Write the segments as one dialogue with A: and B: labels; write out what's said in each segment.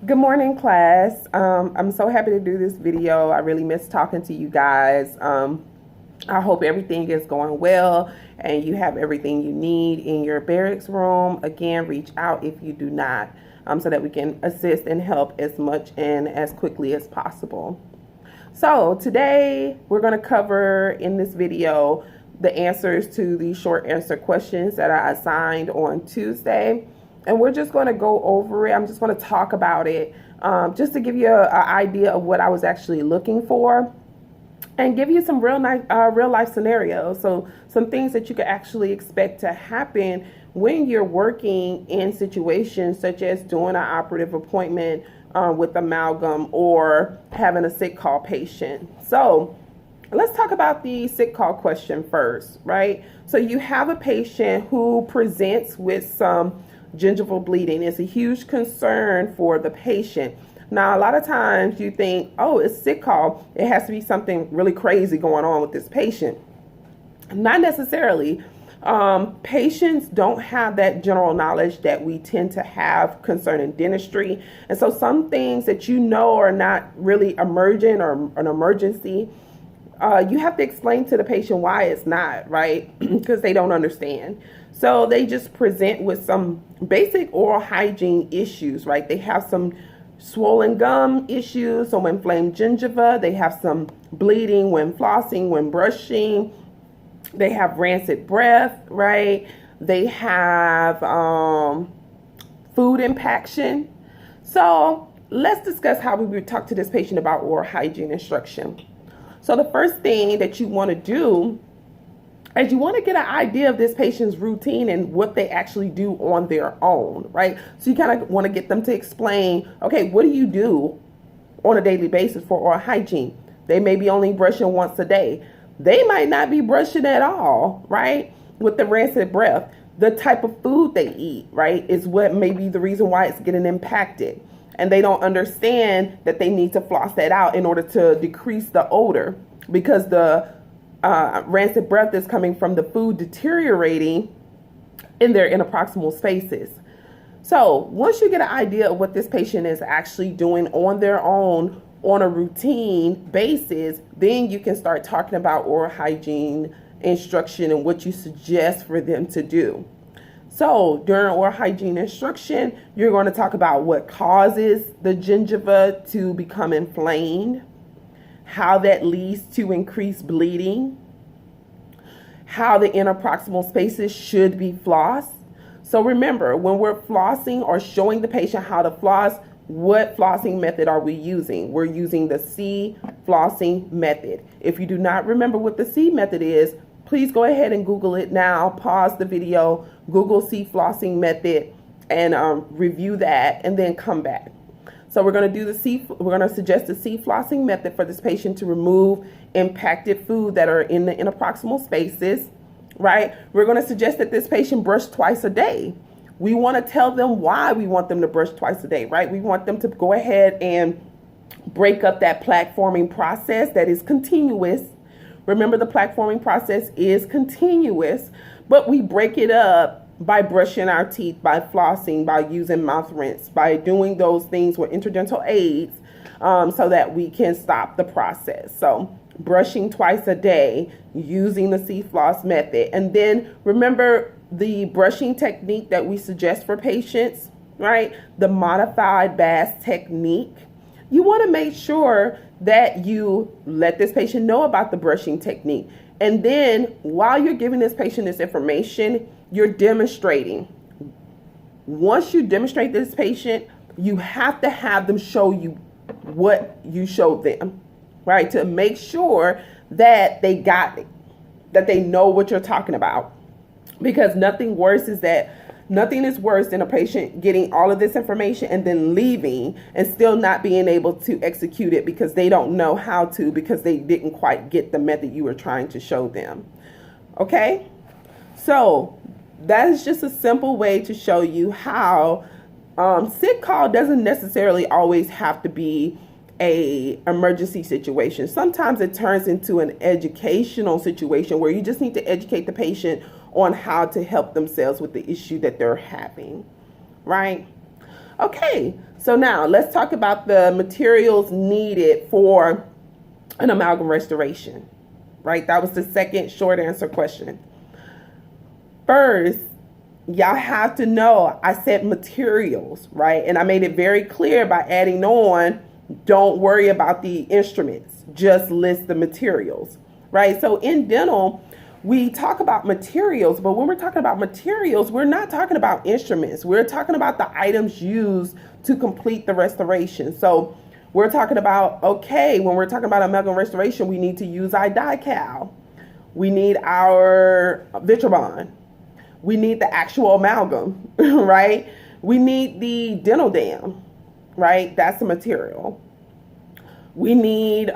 A: Good morning, class. I'm so happy to do this video. I really miss talking to you guys. I hope everything is going well and you have everything you need in your barracks room. Again, reach out if you do not, so that we can assist and help as much and as quickly as possible. So today we're going to cover in this video the answers to the short answer questions that I assigned on Tuesday. And we're just going to go over it. I'm just going to talk about it just to give you an idea of what I was actually looking for and give you some real life scenarios. So some things that you could actually expect to happen when you're working in situations such as doing an operative appointment with amalgam or having a sick call patient. So let's talk about the sick call question first, right? So you have a patient who presents with some gingival bleeding. It's a huge concern for the patient. Now, a lot of times you think, oh, it's sick call. It has to be something really crazy going on with this patient. Not necessarily. Patients don't have that general knowledge that we tend to have concerning dentistry. And so some things that you know are not really emergent or an emergency, you have to explain to the patient why it's not, right? Because they don't understand. So they just present with some basic oral hygiene issues, right? They have some swollen gum issues, some inflamed gingiva. They have some bleeding when flossing, when brushing. They have rancid breath, right? They have food impaction. So let's discuss how we would talk to this patient about oral hygiene instruction. So the first thing that you want to do is you want to get an idea of this patient's routine and what they actually do on their own, right? So you kind of want to get them to explain, okay, what do you do on a daily basis for oral hygiene? They may be only brushing once a day. They might not be brushing at all, right? With the rancid breath, the type of food they eat, right, is what may be the reason why it's getting impacted. And they don't understand that they need to floss that out in order to decrease the odor, because the rancid breath is coming from the food deteriorating in their interproximal spaces. So once you get an idea of what this patient is actually doing on their own on a routine basis, then you can start talking about oral hygiene instruction and what you suggest for them to do. So during oral hygiene instruction, you're going to talk about what causes the gingiva to become inflamed, how that leads to increased bleeding, how the interproximal spaces should be flossed. So remember, when we're flossing or showing the patient how to floss, what flossing method are we using? We're using the C flossing method. If you do not remember what the C method is, please go ahead and Google it now. Pause the video, Google C flossing method, and review that, and then come back. So we're going to suggest the C flossing method for this patient to remove impacted food that are in the interproximal spaces, right? We're going to suggest that this patient brush twice a day. We want to tell them why we want them to brush twice a day, right? We want them to go ahead and break up that plaque forming process that is continuous. Remember, the plaque forming process is continuous, but we break it up by brushing our teeth, by flossing, by using mouth rinse, by doing those things with interdental aids, so that we can stop the process. So brushing twice a day, using the C floss method. And then remember the brushing technique that we suggest for patients, right? The modified Bass technique. You want to make sure that you let this patient know about the brushing technique. And then while you're giving this patient this information, you're demonstrating. Once you demonstrate this patient, you have to have them show you what you showed them, right? To make sure that they got it, that they know what you're talking about. Because nothing is worse than a patient getting all of this information and then leaving and still not being able to execute it because they don't know how to, because they didn't quite get the method you were trying to show them. Okay? So that is just a simple way to show you how sick call doesn't necessarily always have to be a emergency situation. Sometimes it turns into an educational situation where you just need to educate the patient on how to help themselves with the issue that they're having, right? Okay, so now let's talk about the materials needed for an amalgam restoration, right? That was the second short answer question. First, y'all have to know I said materials, right? And I made it very clear by adding on, don't worry about the instruments, just list the materials, right? So in dental, we talk about materials, but when we're talking about materials, we're not talking about instruments. We're talking about the items used to complete the restoration. So we're talking about, okay, when we're talking about amalgam restoration, we need to use our DiCal. We need our Vitribond. We need the actual amalgam, right? We need the dental dam, right? That's the material. We need,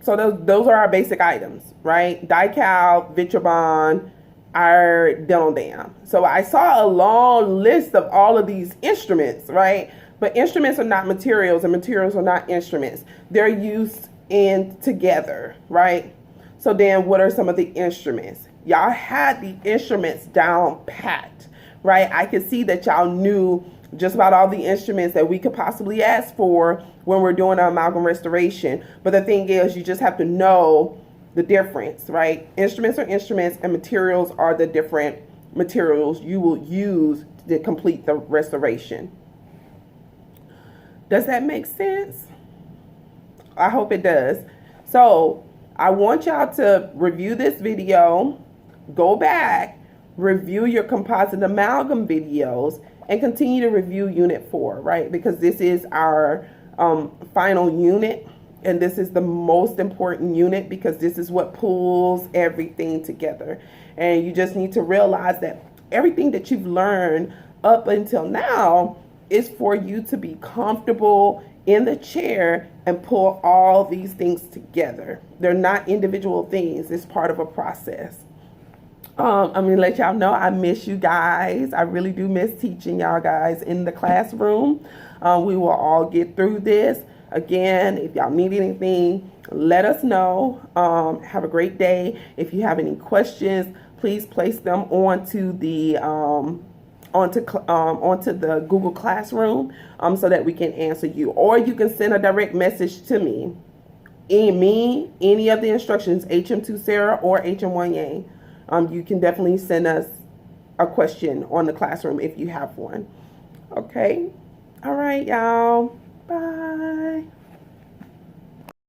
A: so those are our basic items, right? DiCal, Vitribond, our dental dam. So I saw a long list of all of these instruments, right? But instruments are not materials and materials are not instruments. They're used in together, right? So then what are some of the instruments? Y'all had the instruments down pat, right? I could see that y'all knew just about all the instruments that we could possibly ask for when we're doing an amalgam restoration. But the thing is, you just have to know the difference, right? Instruments are instruments and materials are the different materials you will use to complete the restoration. Does that make sense? I hope it does. So I want y'all to review this video, go back, review your composite amalgam videos, and continue to review unit 4, right? Because this is our final unit, and this is the most important unit because this is what pulls everything together. And you just need to realize that everything that you've learned up until now is for you to be comfortable in the chair and pull all these things together. They're not individual things. It's part of a process. I'm going to let y'all know I miss you guys. I really do miss teaching y'all guys in the classroom. We will all get through this. Again, if y'all need anything, let us know. Have a great day. If you have any questions, please place them onto the onto the Google Classroom so that we can answer you. Or you can send a direct message to me. Any of the instructions, HM2 Sarah or HM1 Yang. You can definitely send us a question on the classroom if you have one. Okay. All right, y'all. Bye.